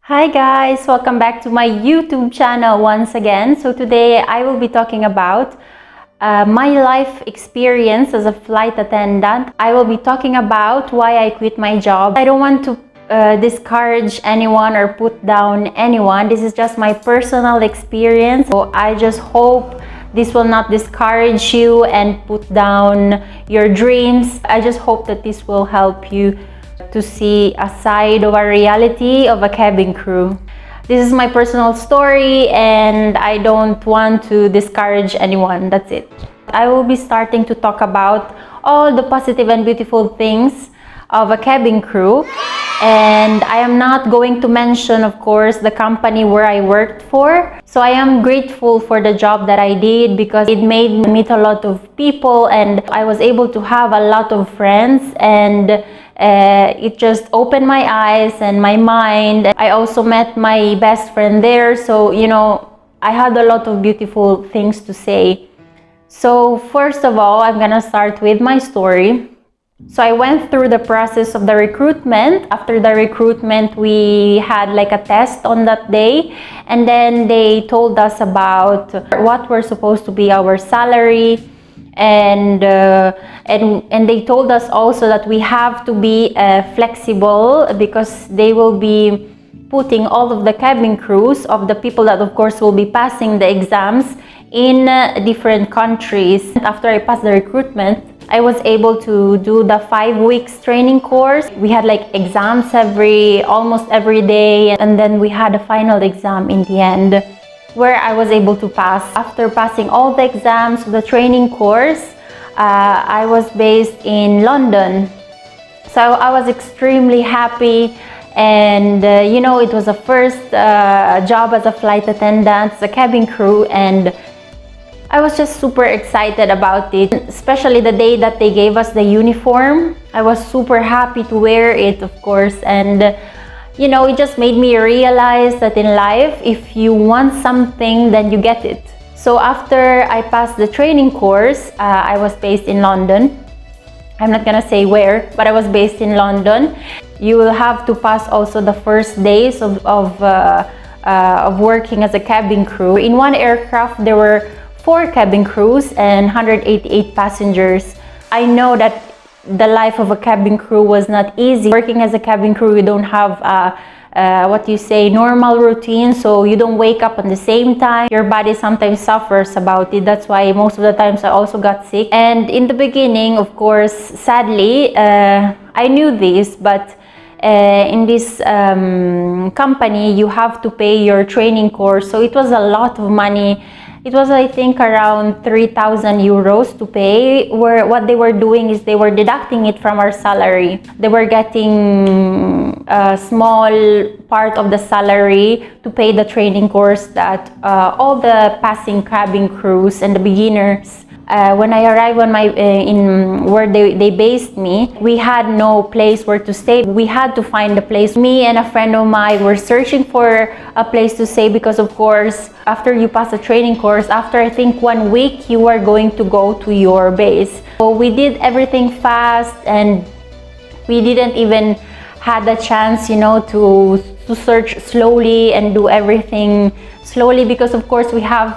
Hi guys, welcome back to my YouTube channel once again. So today I will be talking about my life experience as a flight attendant. I will be talking about why I quit my job. I don't want to discourage anyone or put down anyone. This is just my personal experience. So I just hope this will not discourage you and put down your dreams. I just hope that this will help you to see a side of a reality of a cabin crew. This is my personal story and I don't want to discourage anyone. That's it. I will be starting to talk about all the positive and beautiful things of a cabin crew, and I am not going to mention, of course, the company where I worked for. So I am grateful for the job that I did because it made me meet a lot of people and I was able to have a lot of friends, and it just opened my eyes and my mind. I also met my best friend there, so I had a lot of beautiful things to say. So first of all, I'm gonna start with my story. So I went through the process of the recruitment. After the recruitment, we had like a test on that day, and then they told us about what were supposed to be our salary, and they told us also that we have to be flexible because they will be putting all of the cabin crews of the people that of course will be passing the exams in different countries. After I passed the recruitment, I was able to do the 5 weeks training course. We had like exams almost every day, and then we had a final exam in the end where I was able to pass. After passing all the exams, the training course, I was based in London. So I was extremely happy, and it was a first job as a flight attendant, as a cabin crew, and I was just super excited about it, especially the day that they gave us the uniform. I was super happy to wear it, of course, and it just made me realize that in life, if you want something, then you get it. So after I passed the training course, I was based in London. I'm not gonna say where, but I was based in London. You will have to pass also the first days of working as a cabin crew. In one aircraft, there were 4 cabin crews and 188 passengers. I know that the life of a cabin crew was not easy. Working as a cabin crew, you don't have normal routine, so you don't wake up at the same time. Your body sometimes suffers about it. That's why most of the times I also got sick. And in the beginning, of course, sadly, I knew this, but in this company, you have to pay your training course. So it was a lot of money. It was, I think, around 3,000 euros to pay. What they were doing is they were deducting it from our salary. They were getting a small part of the salary to pay the training course that all the passing cabin crews and the beginners. When I arrived in where they based me, we had no place where to stay. We had to find a place. Me and a friend of mine were searching for a place to stay because, of course, after you pass the training course, after I think 1 week, you are going to go to your base. So we did everything fast, and we didn't even had the chance, to search slowly and do everything slowly because, of course, we had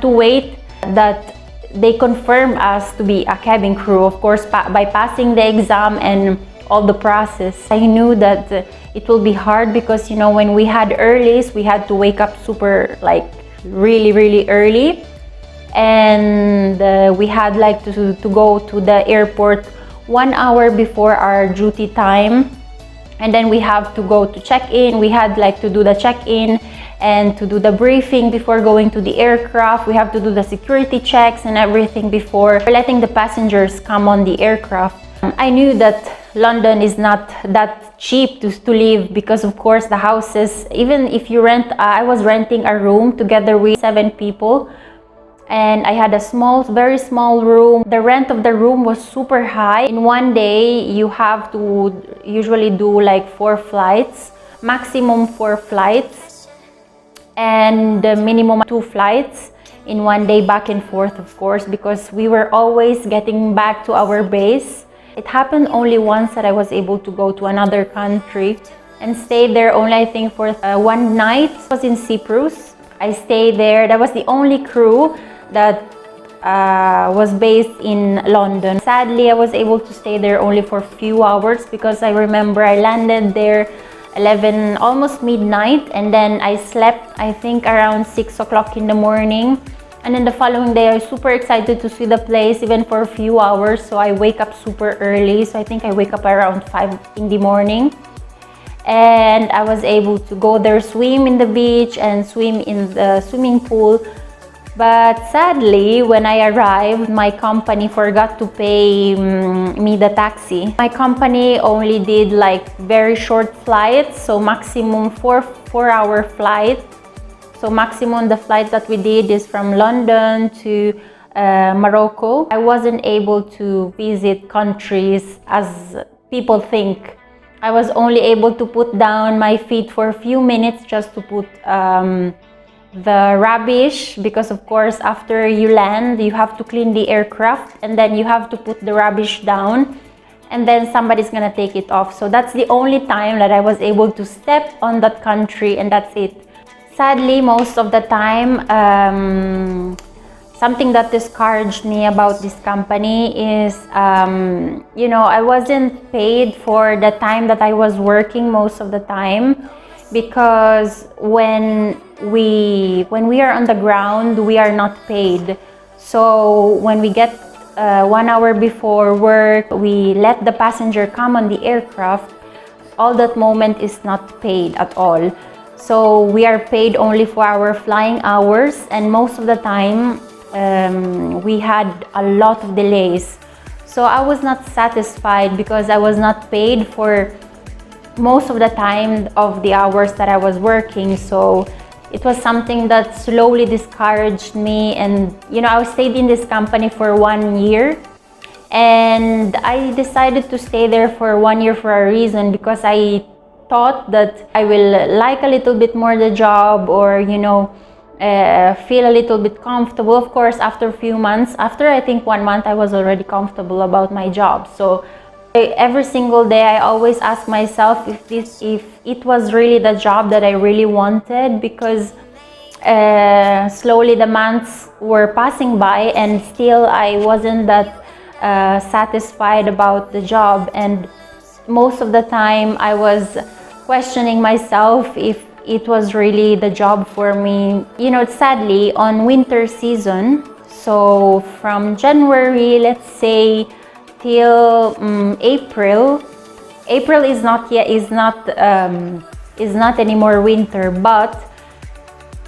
to wait that they confirm us to be a cabin crew, of course, by passing the exam and all the process. I knew that it will be hard because when we had earlies, we had to wake up really, really early, and we had to go to the airport 1 hour before our duty time, and then we have to go to check-in. We had to do the check-in and to do the briefing before going to the aircraft. We have to do the security checks and everything before letting the passengers come on the aircraft. I knew that London is not that cheap to live because, of course, the houses, even if you rent, I was renting a room together with 7 people, and I had a very small room. The rent of the room was super high. In one day, you have to usually do 4 flights, maximum 4 flights, and the minimum 2 flights in one day, back and forth, of course, because we were always getting back to our base. It happened only once that I was able to go to another country and stayed there only I think for one night. It was in Cyprus. I stayed there. That was the only crew that was based in London. Sadly, I was able to stay there only for a few hours because I remember I landed there 11, almost midnight, and then I slept I think around 6 o'clock in the morning. And then the following day I was super excited to see the place even for a few hours, so I wake up super early. So I think I wake up around 5 in the morning, and I was able to go there, swim in the beach and swim in the swimming pool. But sadly, when I arrived, my company forgot to pay me the taxi. My company only did like very short flights, so maximum four-hour flight. So maximum the flight that we did is from London to Morocco. I wasn't able to visit countries as people think. I was only able to put down my feet for a few minutes just to put the rubbish, because of course after you land you have to clean the aircraft and then you have to put the rubbish down and then somebody's gonna take it off. So that's the only time that I was able to step on that country, and that's it. Sadly, most of the time, something that discouraged me about this company is, you know, I wasn't paid for the time that I was working most of the time, because when we are on the ground, we are not paid. So when we get 1 hour before work, we let the passenger come on the aircraft, all that moment is not paid at all. So we are paid only for our flying hours, and most of the time we had a lot of delays. So I was not satisfied because I was not paid for most of the time of the hours that I was working. So it was something that slowly discouraged me, and you know, I stayed in this company for 1 year, and I decided to stay there for 1 year for a reason, because I thought that I will like a little bit more the job, or you know, feel a little bit comfortable. Of course, after a few months, after I think 1 month, I was already comfortable about my job. So every single day I always ask myself if it was really the job that I really wanted, because slowly the months were passing by and still I wasn't that satisfied about the job, and most of the time I was questioning myself if it was really the job for me. You know, sadly, on winter season, so from January, let's say, till April is not yet is not anymore winter, but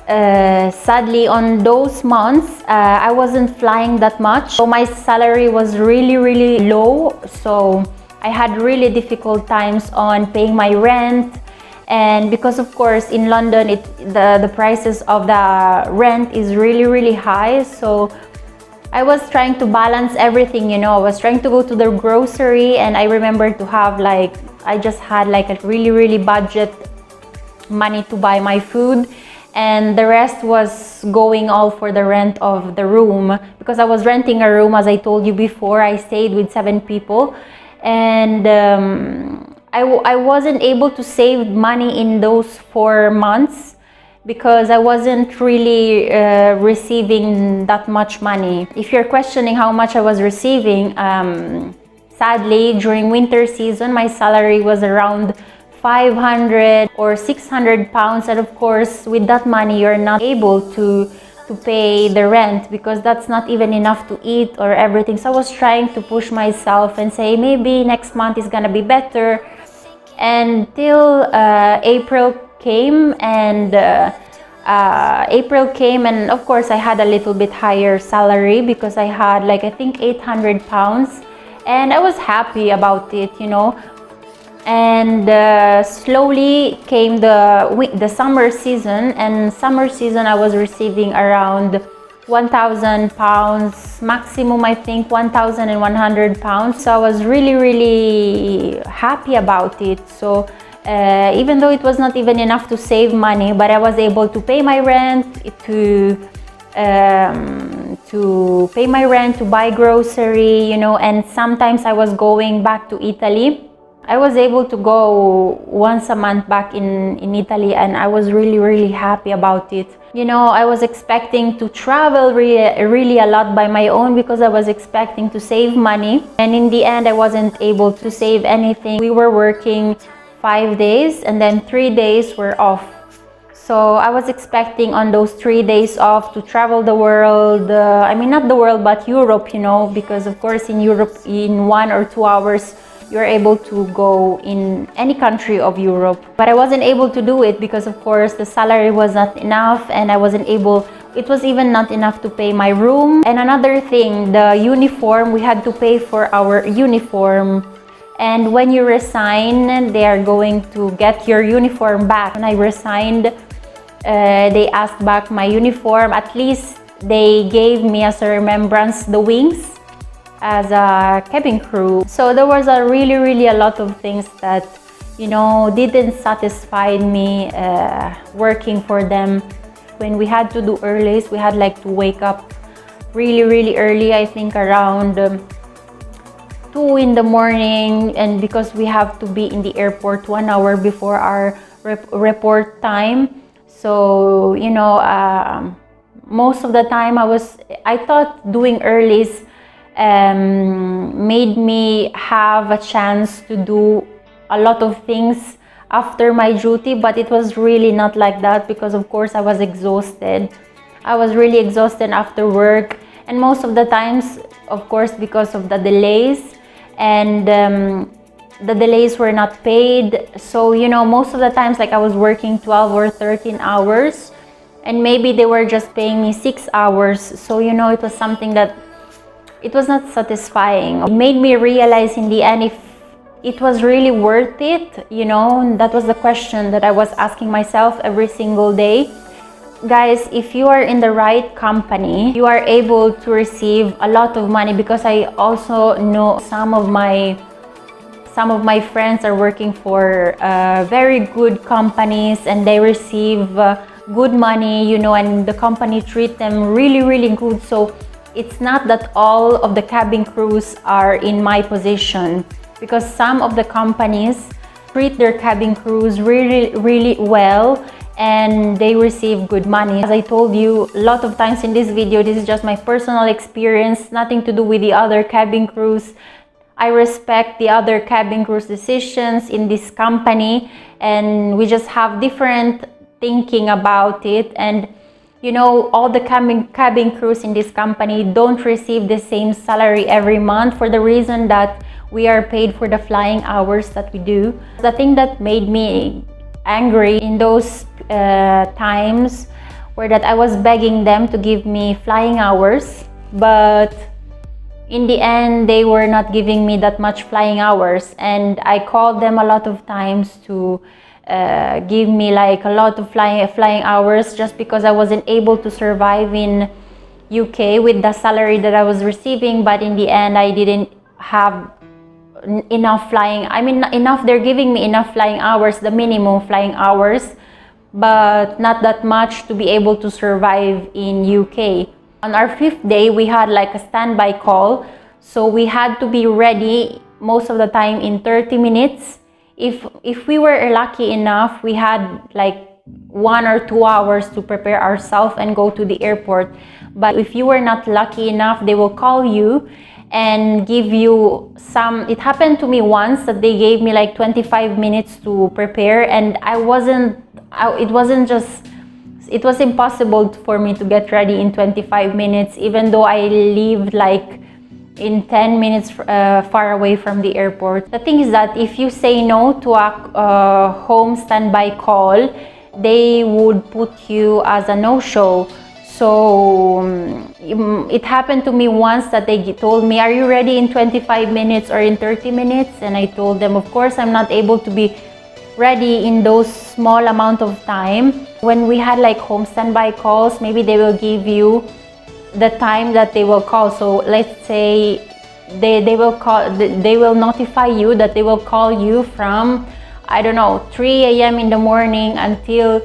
sadly on those months I wasn't flying that much, so my salary was really low. So I had really difficult times on paying my rent, and because of course in London the prices of the rent is really high. So I was trying to balance everything, you know. I was trying to go to the grocery, and I remember to have like, I just had like a really budget money to buy my food, and the rest was going all for the rent of the room, because I was renting a room. As I told you before, I stayed with 7 people, and I wasn't able to save money in those 4 months, because I wasn't really receiving that much money. If you're questioning how much I was receiving, sadly during winter season my salary was around 500 or 600 pounds, and of course with that money you're not able to pay the rent, because that's not even enough to eat or everything. So I was trying to push myself and say maybe next month is gonna be better, until April came, and of course I had a little bit higher salary, because I had like I think 800 pounds, and I was happy about it, you know. And slowly came the summer season, and summer season I was receiving around 1,000 pounds, maximum I think 1,100 pounds. So I was really happy about it. So even though it was not even enough to save money, but I was able to pay my rent, to pay my rent, to buy grocery, you know. And sometimes I was going back to Italy. I was able to go once a month back in Italy, and I was really happy about it. You know, I was expecting to travel really a lot by my own because I was expecting to save money, and in the end I wasn't able to save anything. We were working 5 days and then 3 days were off. So I was expecting on those 3 days off to travel the world. I mean, not the world, but Europe, you know, because of course in Europe, in 1 or 2 hours, you're able to go in any country of Europe. But I wasn't able to do it because of course the salary was not enough, and I wasn't able, it was even not enough to pay my room. And another thing, the uniform, we had to pay for our uniform. And when you resign, they are going to get your uniform back. When I resigned, they asked back my uniform. At least they gave me as a remembrance the wings as a cabin crew. So there was a really a lot of things that, you know, didn't satisfy me working for them. When we had to do earlies, we had like to wake up really early, I think around 2 in the morning, and because we have to be in the airport 1 hour before our report time. So, you know, most of the time I thought doing earlies made me have a chance to do a lot of things after my duty, but it was really not like that, because of course I was exhausted. I was really exhausted after work, and most of the times, of course, because of the delays, and the delays were not paid. So, you know, most of the times, like, I was working 12 or 13 hours, and maybe they were just paying me 6 hours. So, you know, it was something that it was not satisfying. It made me realize in the end if it was really worth it, you know. That was the question that I was asking myself every single day. Guys, if you are in the right company, you are able to receive a lot of money, because I also know some of my friends are working for very good companies, and they receive good money, you know, and the company treat them really good. So it's not that all of the cabin crews are in my position, because some of the companies treat their cabin crews really well, and they receive good money. As I told you a lot of times in this video, this is just my personal experience, nothing to do with the other cabin crews. I respect the other cabin crews' decisions in this company, and we just have different thinking about it. And you know, all the cabin crews in this company don't receive the same salary every month, for the reason that we are paid for the flying hours that we do. The thing that made me angry in those times were that I was begging them to give me flying hours, but in the end they were not giving me that much flying hours, and I called them a lot of times to give me like a lot of flying hours, just because I wasn't able to survive in UK with the salary that I was receiving. But in the end, I didn't have enough flying, I mean, enough, they're giving me enough flying hours, the minimum flying hours, but not that much to be able to survive in UK. On our 5th day, we had like a standby call, so we had to be ready most of the time in 30 minutes. If we were lucky enough, we had like 1 or 2 hours to prepare ourselves and go to the airport. But if you were not lucky enough, they will call you and give you some. It happened to me once that they gave me like 25 minutes to prepare, and it was impossible for me to get ready in 25 minutes, even though I lived like in 10 minutes far away from the airport. The thing is that if you say no to a home standby call, they would put you as a no-show. So it happened to me once that they told me, are you ready in 25 minutes or in 30 minutes? And I told them, of course, I'm not able to be ready in those small amount of time. When we had like home standby calls, maybe they will give you the time that they will call. So let's say they will notify you that they will call you from, I don't know, 3 a.m. in the morning until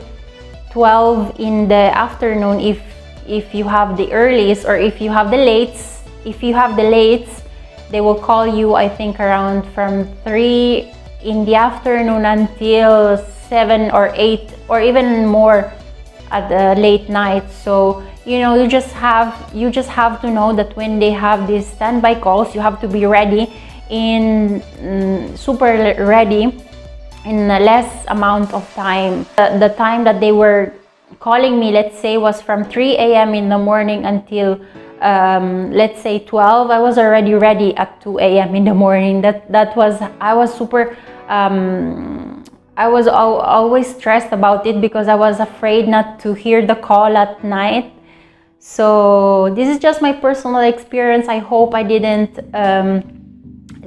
12 in the afternoon if you have the earliest, or if you have the lates. If you have the lates, they will call you, I think, around from 3 in the afternoon until 7 or 8 or even more at the late night. So you just have to know that when they have these standby calls, you have to be ready super ready in a less amount of time. The time that they were calling me, let's say, was from 3 a.m. in the morning until let's say 12. I was already ready at 2 a.m. in the morning. I was super I was always stressed about it because I was afraid not to hear the call at night. So this is just my personal experience. I hope I didn't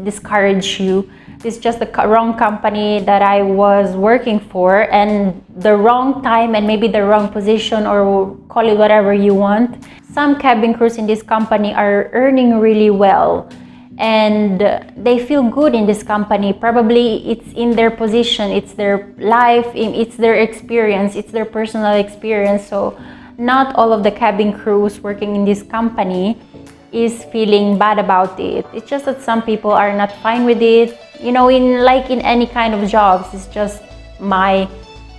discourage you. This is just the wrong company that I was working for, and the wrong time, and maybe the wrong position, or call it whatever you want. Some cabin crews in this company are earning really well, and they feel good in this company. Probably it's in their position, it's their life, it's their experience, it's their personal experience. So not all of the cabin crews working in this company is feeling bad about it. It's just that some people are not fine with it. In any kind of jobs, it's just my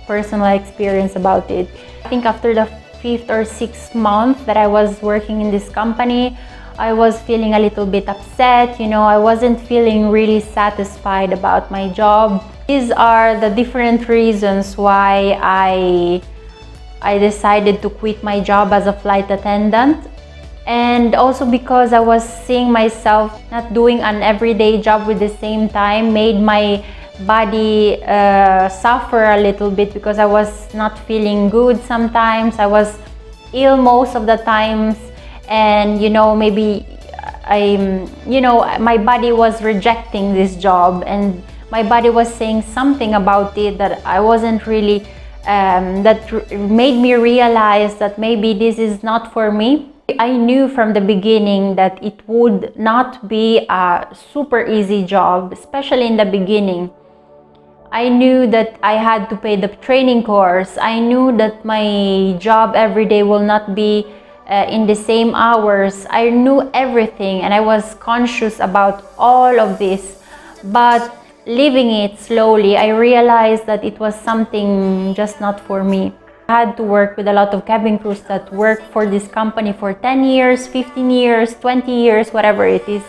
personal experience about it. I think after the 5th or 6th month that I was working in this company, I was feeling a little bit upset. I wasn't feeling really satisfied about my job. These are the different reasons why I decided to quit my job as a flight attendant. And also because I was seeing myself not doing an everyday job with the same time, made my body suffer a little bit because I was not feeling good sometimes. I was ill most of the times, and maybe my body was rejecting this job, and my body was saying something about it that I wasn't really that made me realize that maybe this is not for me. I knew from the beginning that it would not be a super easy job, especially in the beginning. I knew that I had to pay the training course. I knew that my job every day will not be in the same hours. I knew everything, and I was conscious about all of this. But living it slowly, I realized that it was something just not for me. I had to work with a lot of cabin crews that work for this company for 10 years, 15 years, 20 years, whatever it is.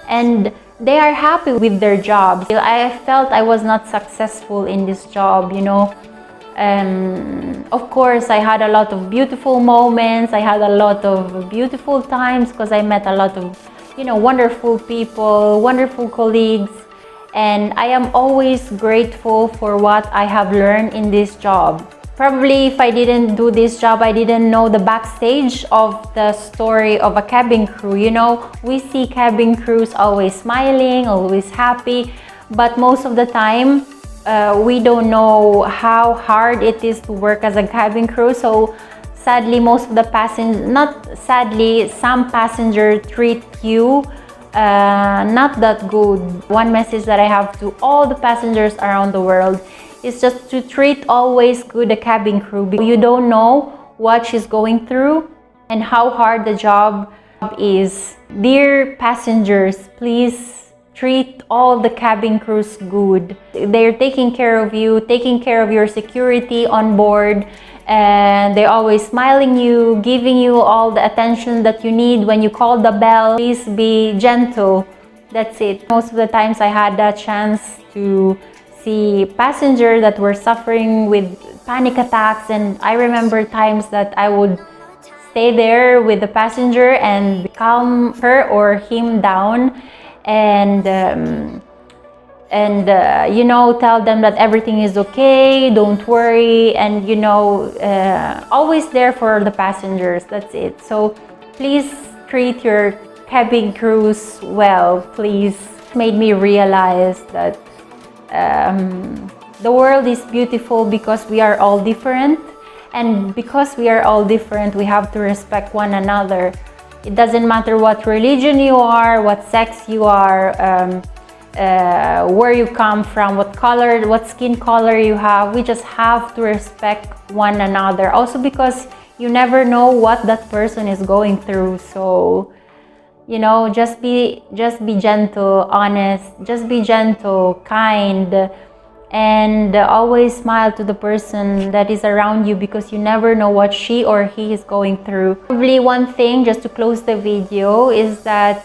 And they are happy with their jobs. I felt I was not successful in this job, Of course, I had a lot of beautiful moments. I had a lot of beautiful times because I met a lot of, wonderful people, wonderful colleagues. And I am always grateful for what I have learned in this job. Probably if I didn't do this job, I didn't know the backstage of the story of a cabin crew. We see cabin crews always smiling, always happy, but most of the time, we don't know how hard it is to work as a cabin crew. So sadly, most of the some passengers treat you not that good. One message that I have to all the passengers around the world is just to treat always good a cabin crew. You don't know what she's going through and how hard the job is. Dear passengers, please treat all the cabin crews good. They're taking care of you, taking care of your security on board, and they're always smiling you, giving you all the attention that you need. When you call the bell, please be gentle. That's it. Most of the times I had that chance to see passengers that were suffering with panic attacks, and I remember times that I would stay there with the passenger and calm her or him down, and tell them that everything is okay, don't worry, and always there for the passengers. That's it. So please treat your cabin crews well, please. It made me realize that the world is beautiful because we are all different, and because we are all different, we have to respect one another. It doesn't matter what religion you are, what sex you are, where you come from, what skin color you have. We just have to respect one another. Also because you never know what that person is going through. So You know, just be gentle, honest, just be gentle, kind, and always smile to the person that is around you, because you never know what she or he is going through. Probably one thing, just to close the video, is that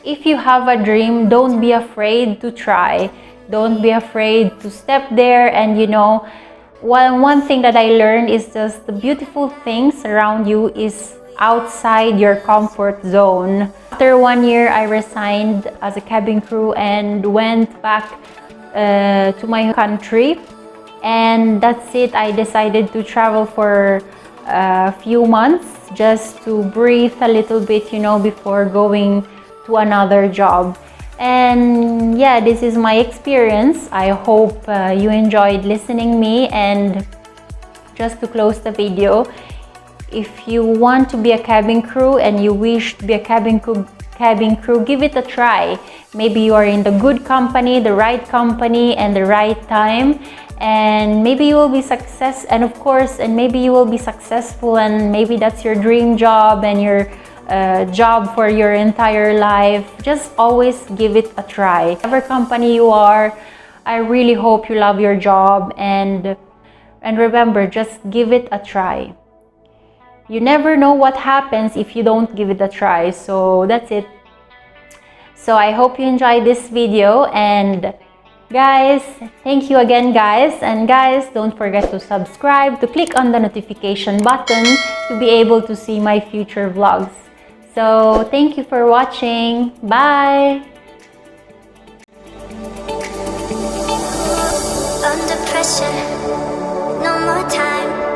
if you have a dream, don't be afraid to try. Don't be afraid to step there. And you know, one thing that I learned is just the beautiful things around you is outside your comfort zone. After 1 year, I resigned as a cabin crew and went back to my country, and that's it. I decided to travel for a few months just to breathe a little bit, you know, before going to another job. And yeah, this is my experience. I hope you enjoyed listening me. And just to close the video, if you want to be a cabin crew and you wish to be a cabin crew, give it a try. Maybe you are in the good company, the right company, and the right time, and maybe you will be maybe you will be successful, and maybe that's your dream job and your job for your entire life. Just always give it a try. Whatever company you are, I really hope you love your job, and remember, just give it a try. You never know what happens if you don't give it a try. So that's it. So I hope you enjoyed this video, and guys, thank you again, guys. And guys, don't forget to subscribe, to click on the notification button to be able to see my future vlogs. So thank you for watching. Bye. Under pressure, no more time.